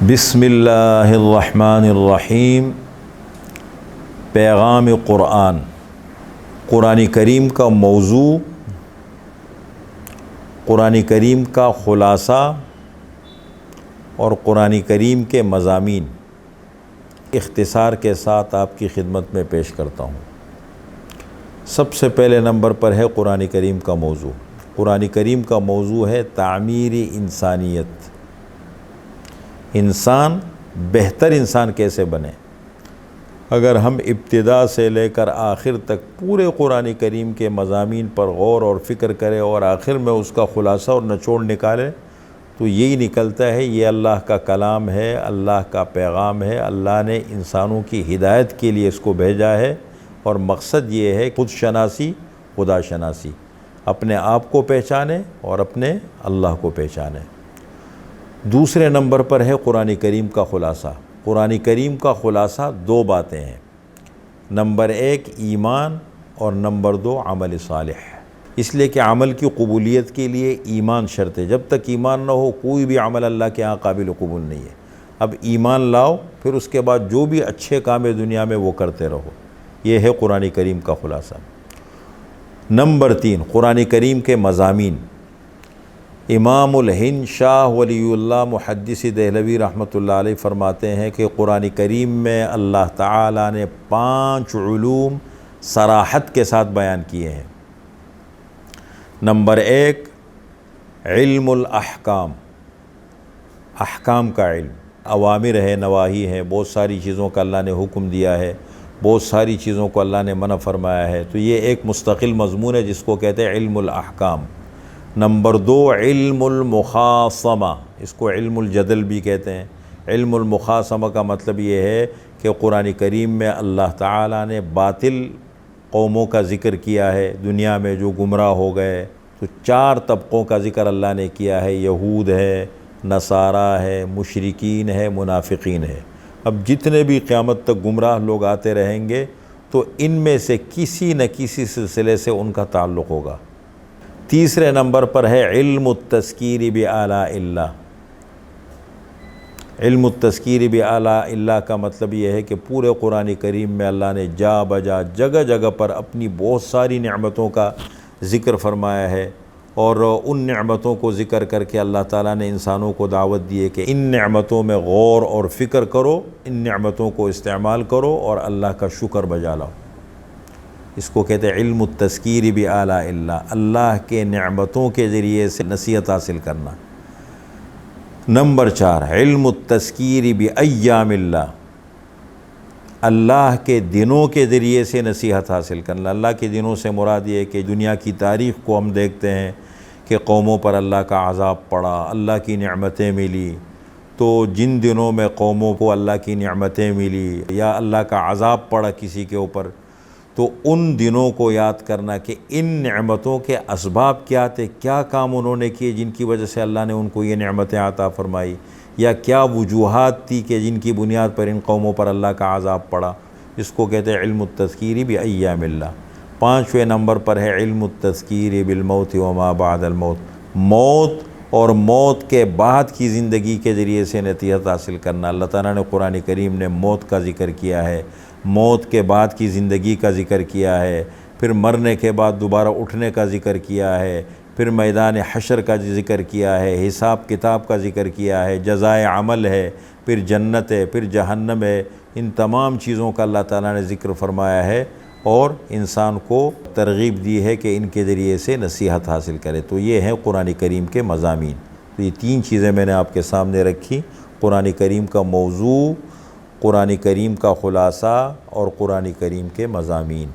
بسم اللہ الرحمن الرحیم۔ پیغام قرآن، قرآن کریم کا موضوع، قرآن کریم کا خلاصہ اور قرآن کریم کے مضامین اختصار کے ساتھ آپ کی خدمت میں پیش کرتا ہوں۔ سب سے پہلے نمبر پر ہے قرآن کریم کا موضوع۔ قرآن کریم کا موضوع ہے تعمیر انسانیت، انسان بہتر انسان کیسے بنے۔ اگر ہم ابتدا سے لے کر آخر تک پورے قرآن کریم کے مضامین پر غور اور فکر کریں اور آخر میں اس کا خلاصہ اور نچوڑ نکالیں تو یہی نکلتا ہے یہ اللہ کا کلام ہے، اللہ کا پیغام ہے، اللہ نے انسانوں کی ہدایت کے لیے اس کو بھیجا ہے، اور مقصد یہ ہے خود شناسی، خدا شناسی، اپنے آپ کو پہچانیں اور اپنے اللہ کو پہچانیں۔ دوسرے نمبر پر ہے قرآن کریم کا خلاصہ۔ قرآن کریم کا خلاصہ دو باتیں ہیں، نمبر ایک ایمان اور نمبر دو عمل صالح۔ اس لیے کہ عمل کی قبولیت کے لیے ایمان شرط ہے، جب تک ایمان نہ ہو کوئی بھی عمل اللہ کے ہاں قابل قبول نہیں ہے۔ اب ایمان لاؤ، پھر اس کے بعد جو بھی اچھے کام ہے دنیا میں وہ کرتے رہو۔ یہ ہے قرآن کریم کا خلاصہ۔ نمبر تین، قرآن کریم کے مضامین۔ امام الہند شاہ ولی اللہ محدث دہلوی رحمۃ اللہ علیہ فرماتے ہیں کہ قرآن کریم میں اللہ تعالیٰ نے 5 علوم صراحت کے ساتھ بیان کیے ہیں۔ نمبر ایک، علم الاحکام، احکام کا علم، اوامر ہے، نواہی ہے، بہت ساری چیزوں کا اللہ نے حکم دیا ہے، بہت ساری چیزوں کو اللہ نے منع فرمایا ہے، تو یہ ایک مستقل مضمون ہے جس کو کہتے ہیں علم الاحکام۔ نمبر دو، علم المخاصمہ، اس کو علم الجدل بھی کہتے ہیں۔ علم المخاصمہ کا مطلب یہ ہے کہ قرآن کریم میں اللہ تعالیٰ نے باطل قوموں کا ذکر کیا ہے، دنیا میں جو گمراہ ہو گئے، تو 4 طبقوں کا ذکر اللہ نے کیا ہے، یہود ہے، نصارہ ہے، مشرکین ہے، منافقین ہے۔ اب جتنے بھی قیامت تک گمراہ لوگ آتے رہیں گے تو ان میں سے کسی نہ کسی سلسلے سے ان کا تعلق ہوگا۔ تیسرے نمبر پر ہے علم التذکیر بآلاء اللہ۔ علم التذکیر بآلاء اللہ کا مطلب یہ ہے کہ پورے قرآن کریم میں اللہ نے جا بجا جگہ جگہ پر اپنی بہت ساری نعمتوں کا ذکر فرمایا ہے، اور ان نعمتوں کو ذکر کر کے اللہ تعالیٰ نے انسانوں کو دعوت دی ہے کہ ان نعمتوں میں غور اور فکر کرو، ان نعمتوں کو استعمال کرو اور اللہ کا شکر بجا لاؤ۔ اس کو کہتے ہیں علم التذکیر بآلاء اللہ، اللہ کے نعمتوں کے ذریعے سے نصیحت حاصل کرنا۔ نمبر 4، علم التذکیر بایام اللہ، اللہ کے دنوں کے ذریعے سے نصیحت حاصل کرنا۔ اللہ کے دنوں سے مراد یہ ہے کہ دنیا کی تاریخ کو ہم دیکھتے ہیں کہ قوموں پر اللہ کا عذاب پڑا، اللہ کی نعمتیں ملی، تو جن دنوں میں قوموں کو اللہ کی نعمتیں ملی یا اللہ کا عذاب پڑا کسی کے اوپر، تو ان دنوں کو یاد کرنا کہ ان نعمتوں کے اسباب کیا تھے، کیا کام انہوں نے کیے جن کی وجہ سے اللہ نے ان کو یہ نعمتیں عطا فرمائی، یا کیا وجوہات تھی کہ جن کی بنیاد پر ان قوموں پر اللہ کا عذاب پڑا۔ اس کو کہتے ہیں علم التذکیر بایام اللہ۔ 5ویں نمبر پر ہے علم التذکیر بالموت وما بعد الموت، موت اور موت کے بعد کی زندگی کے ذریعے سے نصیحت حاصل کرنا۔ اللہ تعالیٰ نے قرآن کریم نے موت کا ذکر کیا ہے، موت کے بعد کی زندگی کا ذکر کیا ہے، پھر مرنے کے بعد دوبارہ اٹھنے کا ذکر کیا ہے، پھر میدان حشر کا ذکر کیا ہے، حساب کتاب کا ذکر کیا ہے، جزائے عمل ہے، پھر جنت ہے، پھر جہنم ہے۔ ان تمام چیزوں کا اللہ تعالیٰ نے ذکر فرمایا ہے اور انسان کو ترغیب دی ہے کہ ان کے ذریعے سے نصیحت حاصل کرے۔ تو یہ ہیں قرآن کریم کے مضامین۔ تو یہ 3 چیزیں میں نے آپ کے سامنے رکھی، قرآن کریم کا موضوع، قرآن کریم کا خلاصہ اور قرآن کریم کے مضامین۔